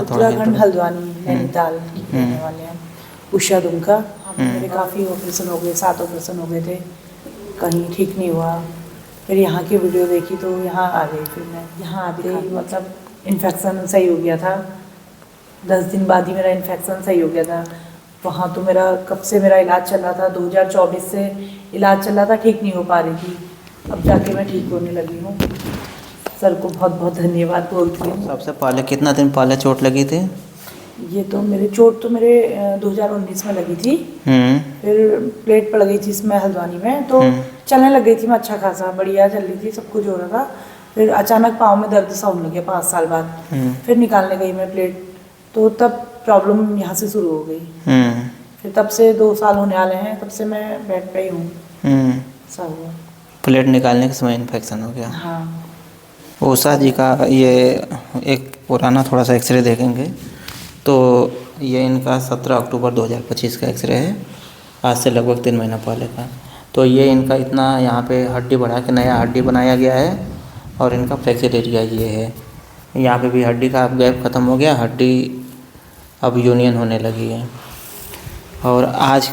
आप थोड़ा उत्तराखंड हल्द्वानी नैनीताल की रहने वाले हैं। उषा दुमका। मेरे काफ़ी ऑपरेशन हो गए, 7 ऑपरेशन हो गए थे, कहीं ठीक नहीं हुआ। फिर यहाँ की वीडियो देखी तो यहाँ आ गई। फिर मैं यहाँ आते ही मतलब इन्फेक्शन सही हो गया था, 10 दिन बाद ही मेरा इन्फेक्शन सही हो गया था। वहाँ तो मेरा कब से मेरा इलाज चल रहा था, 2024 से इलाज चल रहा था, ठीक नहीं हो पा रही थी। अब जाके मैं ठीक होने लगी हूँ। सर को बहुत बहुत धन्यवाद बोलती हूँ। सबसे पहले कितना दिन पहले चोट लगी थी? ये तो मेरे चोट तो मेरे 2019 में लगी थी। फिर प्लेट पड़ गई थी इसमें हल्द्वानी में, तो चलने लग गई थी मैं अच्छा खासा, बढ़िया चल रही थी, सब कुछ हो रहा था। फिर अचानक पाँव में दर्द सा होने लगे 5 साल बाद। फिर निकालने गई मैं प्लेट, तो तब प्रॉब्लम यहाँ से शुरू हो गई। फिर तब से 2 साल होने वाले हैं, तब से मैं बेड पे ही हूँ। ऐसा हुआ। प्लेट निकालने के समय इन्फेक्शन हो गया। हाँ। उषा जी का ये एक पुराना थोड़ा सा एक्सरे देखेंगे तो ये इनका 17 अक्टूबर 2025 का एक्सरे है, आज से लगभग 3 महीना पहले का। तो ये इनका इतना यहाँ पे हड्डी बढ़ा के नया हड्डी बनाया गया है और इनका फ्रैक्चर एरिया ये है। यहाँ पे भी हड्डी का अब गैप ख़त्म हो गया, हड्डी अब यूनियन होने लगी है। और आज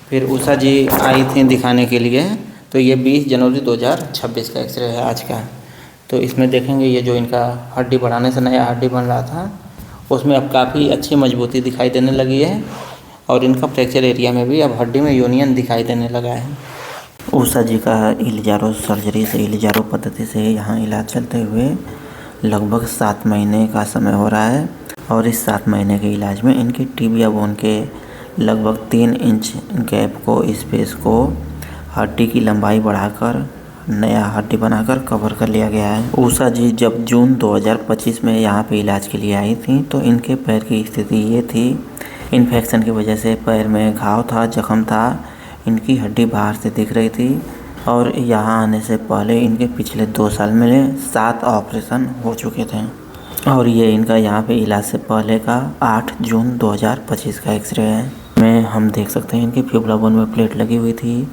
फिर उषा जी आई थी दिखाने के लिए, तो ये 20 जनवरी 2026 का एक्सरे है आज का। तो इसमें देखेंगे ये जो इनका हड्डी बढ़ाने से नया हड्डी बन रहा था, उसमें अब काफ़ी अच्छी मजबूती दिखाई देने लगी है और इनका फ्रैक्चर एरिया में भी अब हड्डी में यूनियन दिखाई देने लगा है। उषा जी का इलिजारो सर्जरी से इलिजारो पद्धति से यहाँ इलाज चलते हुए लगभग 7 महीने का समय हो रहा है और इस 7 महीने के इलाज में इनकी टिबिया बोन के लगभग 3 इंच गैप को, स्पेस को हड्डी की लंबाई बढ़ाकर नया हड्डी बनाकर कवर कर लिया गया है। उषा जी जब जून 2025 में यहाँ पे इलाज के लिए आई थी तो इनके पैर की स्थिति ये थी, इन्फेक्शन की वजह से पैर में घाव था, जख्म था, इनकी हड्डी बाहर से दिख रही थी और यहाँ आने से पहले इनके पिछले 2 साल में 7 ऑपरेशन हो चुके थे। और ये इनका यहाँ पे इलाज से पहले का 8 जून 2025 का एक्सरे है। में हम देख सकते हैं इनकी फ्यूबुला बोन में प्लेट लगी हुई थी,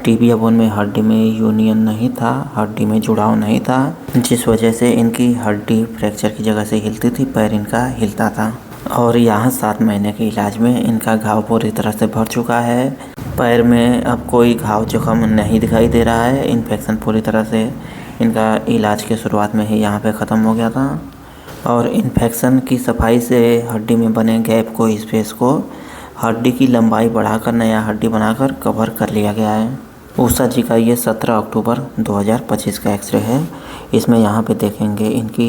टिबिया बोन में हड्डी में यूनियन नहीं था, हड्डी में जुड़ाव नहीं था, जिस वजह से इनकी हड्डी फ्रैक्चर की जगह से हिलती थी, पैर इनका हिलता था। और यहाँ 7 महीने के इलाज में इनका घाव पूरी तरह से भर चुका है, पैर में अब कोई घाव जख्म नहीं दिखाई दे रहा है। इन्फेक्शन पूरी तरह से इनका इलाज के शुरुआत में ही यहाँ पे ख़त्म हो गया था और इन्फेक्शन की सफाई से हड्डी में बने गैप को, स्पेस को हड्डी की लंबाई बढ़ाकर नया हड्डी बनाकर कवर कर लिया गया है। उषा जी का ये 17 अक्टूबर 2025 का एक्सरे है। इसमें यहाँ पे देखेंगे इनकी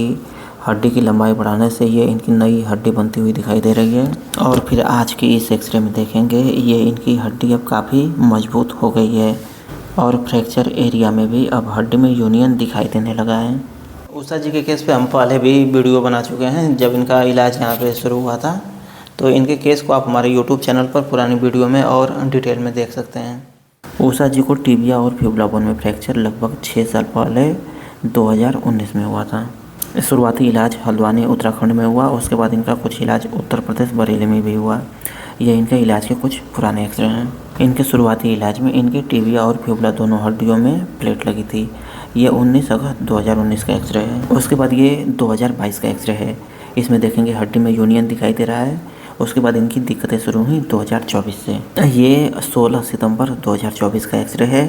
हड्डी की लंबाई बढ़ाने से ये इनकी नई हड्डी बनती हुई दिखाई दे रही है। और फिर आज की इस एक्सरे में देखेंगे ये इनकी हड्डी अब काफ़ी मजबूत हो गई है और फ्रैक्चर एरिया में भी अब हड्डी में यूनियन दिखाई देने लगा है। उषा जी के केस पे हम पहले भी वीडियो बना चुके हैं, जब इनका इलाज यहाँ पे शुरू हुआ था। तो इनके केस को आप हमारे यूट्यूब चैनल पर पुरानी वीडियो में और डिटेल में देख सकते हैं। उषा जी को टिबिया और फ्यूबुला बोन में फ्रैक्चर लगभग 6 साल पहले 2019 में हुआ था। शुरुआती इलाज हल्द्वानी उत्तराखंड में हुआ, उसके बाद इनका कुछ इलाज उत्तर प्रदेश बरेली में भी हुआ। ये इनके इलाज के कुछ पुराने एक्सरे हैं। इनके शुरुआती इलाज में इनके टिबिया और फ्यूबुला दोनों हड्डियों में प्लेट लगी थी। ये 19 अगस्त 2019 का एक्सरे है। उसके बाद ये 2022 का एक्सरे है। इसमें देखेंगे हड्डी में यूनियन दिखाई दे रहा है। उसके बाद इनकी दिक्कतें शुरू हुई 2024 से। ये 16 सितंबर 2024 का एक्सरे है।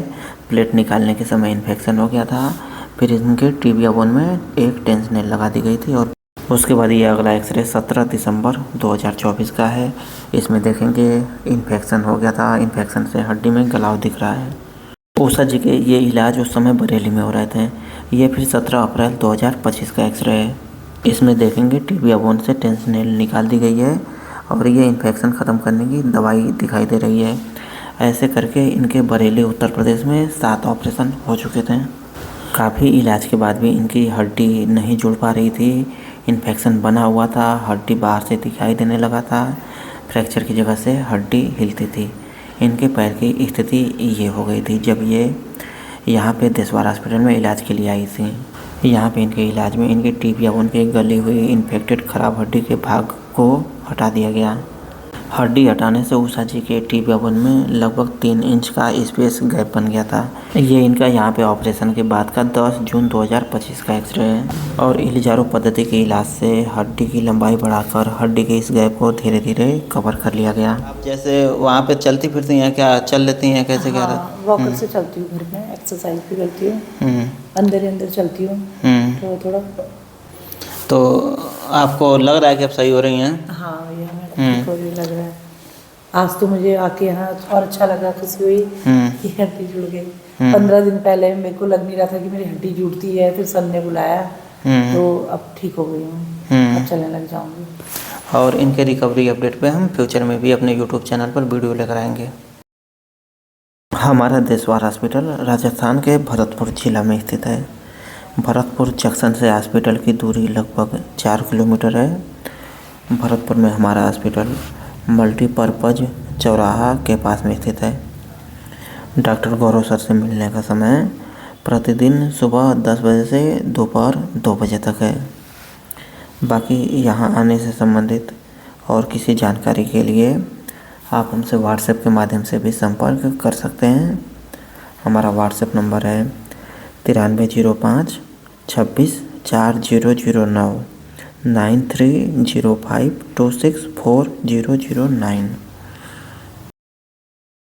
प्लेट निकालने के समय इन्फेक्शन हो गया था, फिर इनके टिबिया बोन में एक टेंशनल लगा दी गई थी और उसके बाद ये अगला एक्सरे 17 दिसंबर 2024 का है। इसमें देखेंगे इन्फेक्शन हो गया था, इन्फेक्शन से हड्डी में गलाव दिख रहा है। उषा जी के ये इलाज उस समय बरेली में हो रहे थे। ये फिर 17 अप्रैल 2025 का एक्सरे है। इसमें देखेंगे टिबिया बोन से टेंशनल निकाल दी गई है और ये इन्फेक्शन ख़त्म करने की दवाई दिखाई दे रही है। ऐसे करके इनके बरेली उत्तर प्रदेश में 7 ऑपरेशन हो चुके थे। काफ़ी इलाज के बाद भी इनकी हड्डी नहीं जुड़ पा रही थी, इन्फेक्शन बना हुआ था, हड्डी बाहर से दिखाई देने लगा था, फ्रैक्चर की जगह से हड्डी हिलती थी। इनके पैर की स्थिति ये हो गई थी जब ये यहाँ पे देशवार हॉस्पिटल में इलाज के लिए आई थी। यहाँ पे इनके इलाज में इनके टिबिया बोन के गली हुई इन्फेक्टेड ख़राब हड्डी के भाग को हटा दिया गया। हड्डी हटाने से उषा जी के T11 में लगभग 3 इंच का स्पेस गैप बन गया था। ये इनका यहाँ पे ऑपरेशन के बाद का 10 जून 2025 का एक्सरे है। और इलिजारो पद्धति के इलाज से हड्डी की लंबाई बढ़ाकर हड्डी के इस गैप को धीरे धीरे कवर कर लिया गया। आप जैसे वहाँ पे चलती फिरती हैं, क्या चल लेती हैं, कैसे क्या? हाँ, वॉकर से चलती हूँ, घर में एक्सरसाइज भी करती हूँ, अंदर ही अंदर चलती हूँ थोड़ा थोड़ा। तो आपको लग रहा है कि अब सही हो रही हैं? हाँ, ये हमें ठीक हो रही लग रहा है। आज तो मुझे आके यहाँ और अच्छा लगा, खुशी हुई कि हड्डी जुड़ गई। 15 दिन पहले मेरे को लग नहीं रहा था कि मेरी हड्डी जुड़ती है, फिर सर ने बुलाया तो अब ठीक हो गई हूँ, अब चलने लग जाऊँगी। और इनके रिकवरी अपडेट पे हम फ्यूचर में भी अपने यूट्यूब चैनल पर वीडियो लेकर आएंगे। हमारा देशवार हॉस्पिटल राजस्थान के भरतपुर जिला में स्थित है। भरतपुर जंक्शन से हॉस्पिटल की दूरी लगभग 4 किलोमीटर है। भरतपुर में हमारा हॉस्पिटल मल्टीपर्पज़ चौराहा के पास में स्थित है। डॉक्टर गौरव सर से मिलने का समय प्रतिदिन सुबह 10 बजे से दोपहर 2 बजे तक है। बाकी यहाँ आने से संबंधित और किसी जानकारी के लिए आप हमसे व्हाट्सएप के माध्यम से भी संपर्क कर सकते हैं। हमारा व्हाट्सएप नंबर है 9305 26 4009 9305 26 4009।